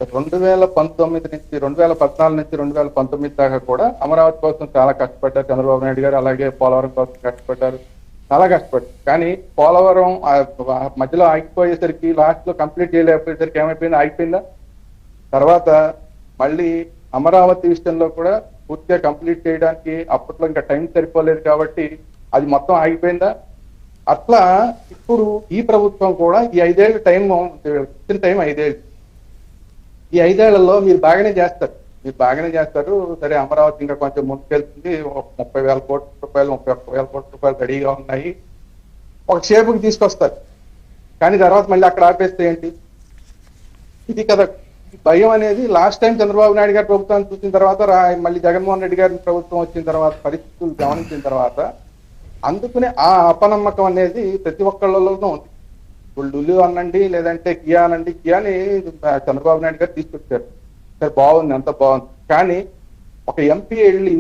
2019 నుంచి 2014 నుంచి 2019 దాకా కూడా అమరావతి కోసం చాలా కష్టపడ్డారు చంద్రబాబు నాయుడు గారు. అలాగే పోలవరం కోసం కష్టపడ్డారు, చాలా కష్టపడ్డారు. కానీ పోలవరం మధ్యలో ఆగిపోయేసరికి, లాస్ట్ లో కంప్లీట్ చేయలేకపోయేసరికి ఏమైపోయింది, ఆగిపోయిందా? తర్వాత మళ్ళీ అమరావతి విషయంలో కూడా పూర్తిగా కంప్లీట్ చేయడానికి అప్పట్లో ఇంకా టైం సరిపోలేదు కాబట్టి అది మొత్తం ఆగిపోయిందా? అట్లా ఇప్పుడు ఈ ప్రభుత్వం కూడా ఈ 5 ఏళ్ళ టైం ఇచ్చిన టైం 5 ఏళ్ళు. ఈ 5 ఏళ్లలో మీరు బాగానే చేస్తారు. సరే, అమరావతి ఇంకా కొంచెం ముందుకెళ్తుంది. 30,000 కోట్ల రూపాయలు, 31,000 కోట్ల రూపాయలు రెడీగా ఉన్నాయి, ఒక షేపుకి తీసుకొస్తారు. కానీ తర్వాత మళ్ళీ అక్కడ ఆపేస్తే ఏంటి? ఇది కదా భయం అనేది. లాస్ట్ టైం చంద్రబాబు నాయుడు గారి ప్రభుత్వాన్ని చూసిన తర్వాత, మళ్ళీ జగన్మోహన్ రెడ్డి గారి ప్రభుత్వం వచ్చిన తర్వాత, పరిస్థితులు గమనించిన తర్వాత, అందుకనే ఆ అపనమ్మకం అనేది ప్రతి ఒక్కళ్ళలోనూ ఉంది. లులు అనండి, లేదంటే కియా అనండి. కియాని చంద్రబాబు నాయుడు గారు తీసుకొచ్చారు, సరే బాగుంది, అంత బాగుంది. కానీ ఒక ఎంపీ వెళ్ళి,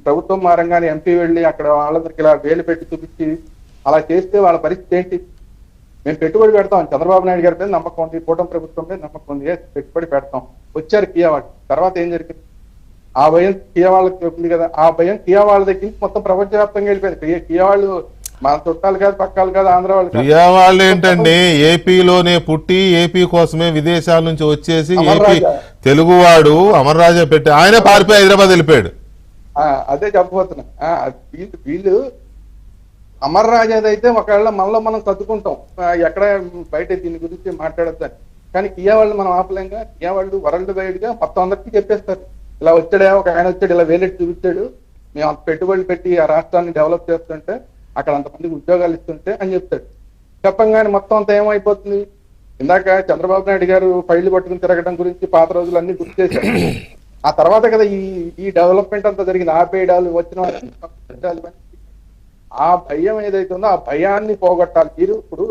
ప్రభుత్వం మారంగానే ఎంపీ వెళ్ళి అక్కడ వాళ్ళందరికి ఇలా వేలు పెట్టి చూపించి అలా చేస్తే వాళ్ళ పరిస్థితి ఏంటి? మేము పెట్టుబడి పెడతాం, చంద్రబాబు నాయుడు గారి మీద నమ్మకం ఉంది, కూటమి ప్రభుత్వం మీద నమ్మకం ఉంది, పెట్టుబడి పెడతాం. వచ్చారు కియా వాళ్ళు, తర్వాత ఏం జరిగింది? ఆ భయం కియా వాళ్ళకి ఉంది కదా, ఆ భయం కియా వాళ్ళ దగ్గర మొత్తం ప్రపంచవ్యాప్తంగా వెళ్ళిపోయింది. కియా వాళ్ళు మన చుట్టాలు కాదు, పక్కాలు కాదు, ఆంధ్ర వాళ్ళు. కియా వాళ్ళు ఏంటండి, ఏపీలోనే పుట్టి ఏపీ కోసమే విదేశాల నుంచి వచ్చేసి ఏపీ తెలుగువాడు అమర్ రాజా పెట్టి ఆయన పారిపోయి హైదరాబాద్ వెళ్ళిపోయాడు. అదే చెప్పబోతున్నా. వీళ్ళు అమర్ రాజాది అయితే ఒకవేళ మనలో మనం సర్దుకుంటాం, ఎక్కడ బయట దీని గురించి మాట్లాడద్దని. కానీ కియా వాళ్ళు మనం ఆపలేంగా. కియా వాళ్ళు వరల్డ్ వైడ్ గా మొత్తం అందరికీ చెప్పేస్తారు, ఇలా వచ్చాడే, ఒక ఆయన వచ్చాడు, ఇలా వేలెట్టి చూపించాడు, మేము అంత పెట్టుబడులు పెట్టి ఆ రాష్ట్రాన్ని డెవలప్ చేస్తుంటే, అక్కడ అంతమందికి ఉద్యోగాలు ఇస్తుంటే అని చెప్తాడు. చెప్పంగానే మొత్తం అంతా ఏమైపోతుంది? ఇందాక చంద్రబాబు నాయుడు గారు ఫైళ్లు పట్టుకుని తిరగడం గురించి పాత రోజులన్నీ గుర్తు చేశారు. ఆ తర్వాత కదా ఈ డెవలప్మెంట్ అంతా జరిగింది. ఆపేయడాలు, వచ్చిన ఆ భయం ఏదైతే ఉందో ఆ భయాన్ని పోగొట్టాలి. మీరు ఇప్పుడు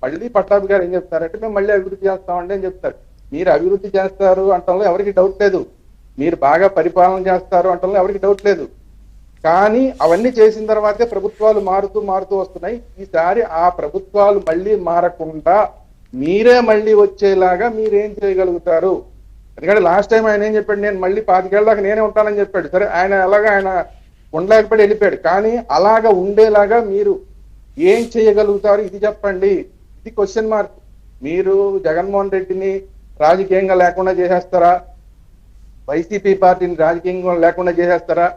మళ్ళీ పట్టాభి గారు ఏం చెప్తారంటే, మేము మళ్ళీ అభివృద్ధి చేస్తామండి అని చెప్తారు. మీరు అభివృద్ధి చేస్తారు అంటంలో ఎవరికి డౌట్ లేదు, మీరు బాగా పరిపాలన చేస్తారు అంటంలో ఎవరికి డౌట్ లేదు. కానీ అవన్నీ చేసిన తర్వాతే ప్రభుత్వాలు మారుతూ వస్తున్నాయి. ఈసారి ఆ ప్రభుత్వాలు మళ్ళీ మారకుండా మీరే మళ్ళీ వచ్చేలాగా మీరేం చేయగలుగుతారు? ఎందుకంటే లాస్ట్ టైం ఆయన ఏం చెప్పాడు, నేను మళ్ళీ 25 ఏళ్ళ దాకా నేనే ఉంటానని చెప్పాడు. సరే, ఆయన ఉండలేకపోయి వెళ్ళిపోయాడు. కానీ అలాగా ఉండేలాగా మీరు ఏం చేయగలుగుతారు? ఇది చెప్పండి. ఇది క్వశ్చన్ మార్క్. మీరు జగన్మోహన్ రెడ్డిని రాజకీయంగా లేకుండా చేసేస్తారా? వైసీపీ పార్టీని రాజకీయంగా లేకుండా చేసేస్తారా?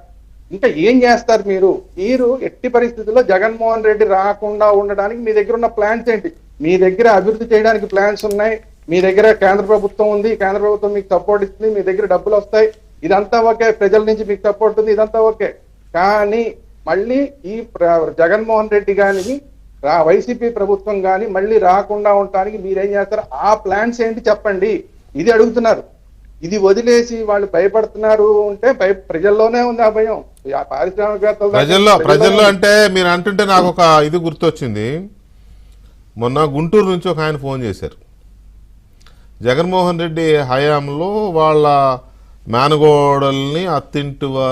ఇంకా ఏం చేస్తారు మీరు ఎట్టి పరిస్థితుల్లో జగన్మోహన్ రెడ్డి రాకుండా ఉండడానికి మీ దగ్గర ఉన్న ప్లాన్స్ ఏంటి? మీ దగ్గర అభివృద్ధి చేయడానికి ప్లాన్స్ ఉన్నాయి, మీ దగ్గర కేంద్ర ప్రభుత్వం ఉంది, కేంద్ర ప్రభుత్వం మీకు సపోర్ట్ ఇస్తుంది, మీ దగ్గర డబ్బులు వస్తాయి, ఇదంతా ఓకే. ప్రజల నుంచి మీకు సపోర్ట్ ఉంది, ఇదంతా ఓకే. కానీ మళ్ళీ ఈ జగన్మోహన్ రెడ్డి గాని వైసీపీ ప్రభుత్వం కానీ మళ్ళీ రాకుండా ఉండటానికి మీరేం చేస్తారు? ఆ ప్లాన్స్ ఏంటి చెప్పండి. ఇది అడుగుతున్నారు. ఇది వదిలేసి వాళ్ళు భయపడుతున్నారు అంటే ప్రజల్లోనే ఉంది ఆ భయం. పారిశ్రామికవేత్తలు ప్రజల్లో అంటే మీరు అంటుంటే నాకు ఒక ఇది గుర్తొచ్చింది. మొన్న గుంటూరు నుంచి ఒక ఆయన ఫోన్ చేశారు. జగన్మోహన్ రెడ్డి హయాంలో వాళ్ళ మేనగోడల్ని అత్తింటి వారు